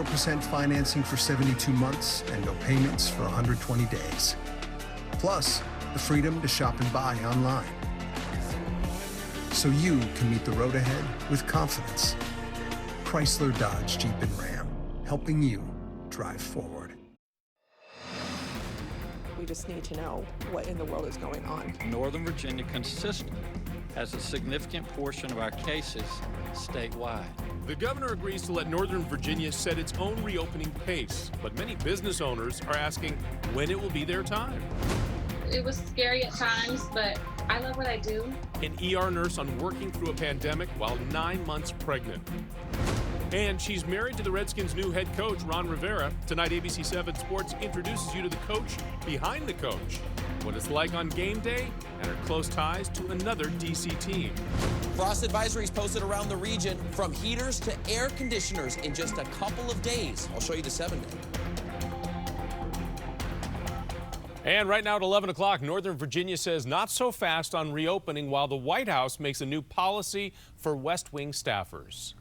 0% financing for 72 months and no payments for 120 days. Plus, the freedom to shop and buy online. So you can meet the road ahead with confidence. Chrysler, Dodge, Jeep, and Ram, helping you drive forward. We just need to know what in the world is going on. Northern Virginia consistently has a significant portion of our cases statewide. The governor agrees to let Northern Virginia set its own reopening pace, but many business owners are asking when it will be their time. It was scary at times, but I love what I do. An ER nurse on working through a pandemic while 9 months pregnant. And she's married to the Redskins' new head coach, Ron Rivera. Tonight, ABC 7 Sports introduces you to the coach behind the coach, what it's like on game day, and her close ties to another DC team. Frost advisories posted around the region, from heaters to air conditioners in just a couple of days. I'll show you the 7-day. And right now at 11 o'clock, Northern Virginia says not so fast on reopening while the White House makes a new policy for West Wing staffers.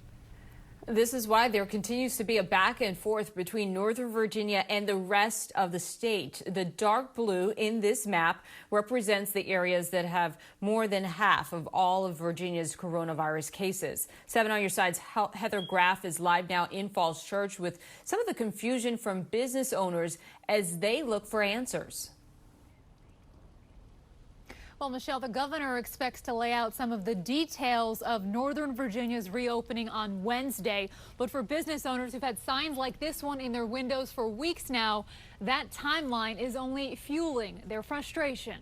This is why there continues to be a back and forth between Northern Virginia and the rest of the state. The dark blue in this map represents the areas that have more than half of all of Virginia's coronavirus cases. 7 on your side's Heather Graff is live now in Falls Church with some of the confusion from business owners as they look for answers. Well, Michelle, the governor expects to lay out some of the details of Northern Virginia's reopening on Wednesday. But for business owners who've had signs like this one in their windows for weeks now, that timeline is only fueling their frustration.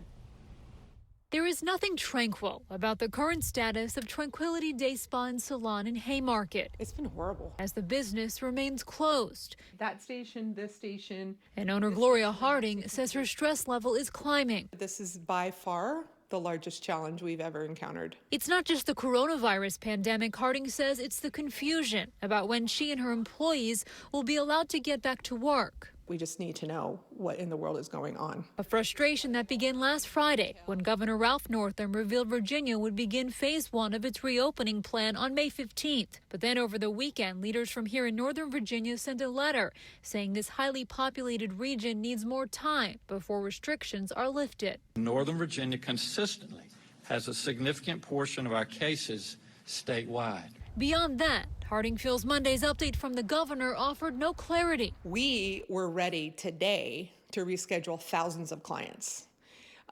There is nothing tranquil about the current status of Tranquility Day Spa and Salon in Haymarket. It's been horrible. As the business remains closed. That station, this station. And owner Gloria Harding says her stress level is climbing. This is by far the largest challenge we've ever encountered. It's not just the coronavirus pandemic. Harding says it's the confusion about when she and her employees will be allowed to get back to work. We just need to know what in the world is going on. A frustration that began last Friday when Governor Ralph Northam revealed Virginia would begin phase 1 of its reopening plan on May 15th. But then over the weekend, leaders from here in Northern Virginia sent a letter saying this highly populated region needs more time before restrictions are lifted. Northern Virginia consistently has a significant portion of our cases statewide. Beyond that, Harding feels Monday's update from the governor offered no clarity. We were ready today to reschedule thousands of clients.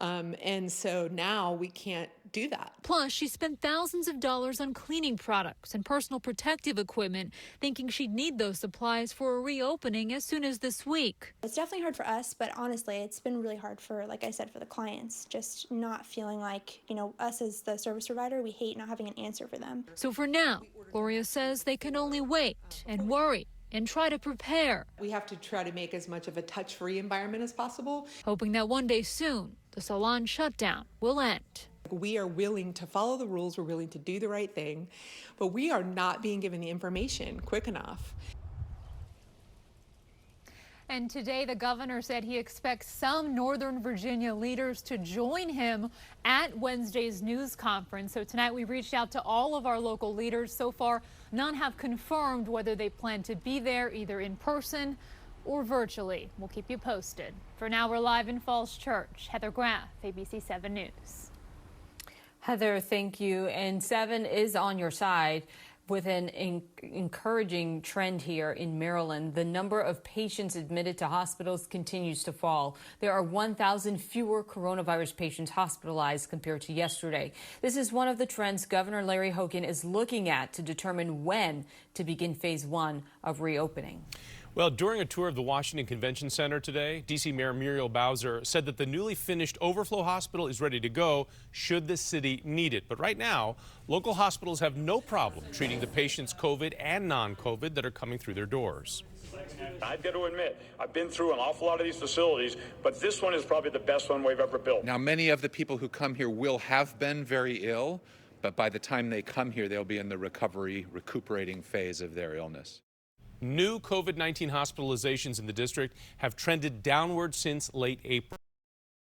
And so now we can't do that. Plus, she spent thousands of dollars on cleaning products and personal protective equipment, thinking she'd need those supplies for a reopening as soon as this week. It's definitely hard for us, but honestly, it's been really hard for, like I said, for the clients, just not feeling like, us as the service provider, we hate not having an answer for them. So for now, Gloria says they can only wait and worry and try to prepare. We have to try to make as much of a touch-free environment as possible. Hoping that one day soon, the salon shutdown will end. We are willing to follow the rules, we're willing to do the right thing, but we are not being given the information quick enough. And today, the governor said he expects some Northern Virginia leaders to join him at Wednesday's news conference. So tonight, we reached out to all of our local leaders. So far, none have confirmed whether they plan to be there either in person or virtually. We'll keep you posted. For now, we're live in Falls Church. Heather Graff, ABC 7 News. Heather, thank you. And 7 is on your side with an encouraging trend here in Maryland. The number of patients admitted to hospitals continues to fall. There are 1,000 fewer coronavirus patients hospitalized compared to yesterday. This is one of the trends Governor Larry Hogan is looking at to determine when to begin phase 1 of reopening. Well, during a tour of the Washington Convention Center today, D.C. Mayor Muriel Bowser said that the newly finished overflow hospital is ready to go should the city need it. But right now, local hospitals have no problem treating the patients COVID and non-COVID that are coming through their doors. I've got to admit, I've been through an awful lot of these facilities, but this one is probably the best one we've ever built. Now, many of the people who come here will have been very ill, but by the time they come here, they'll be in the recuperating phase of their illness. New COVID-19 hospitalizations in the district have trended downward since late April.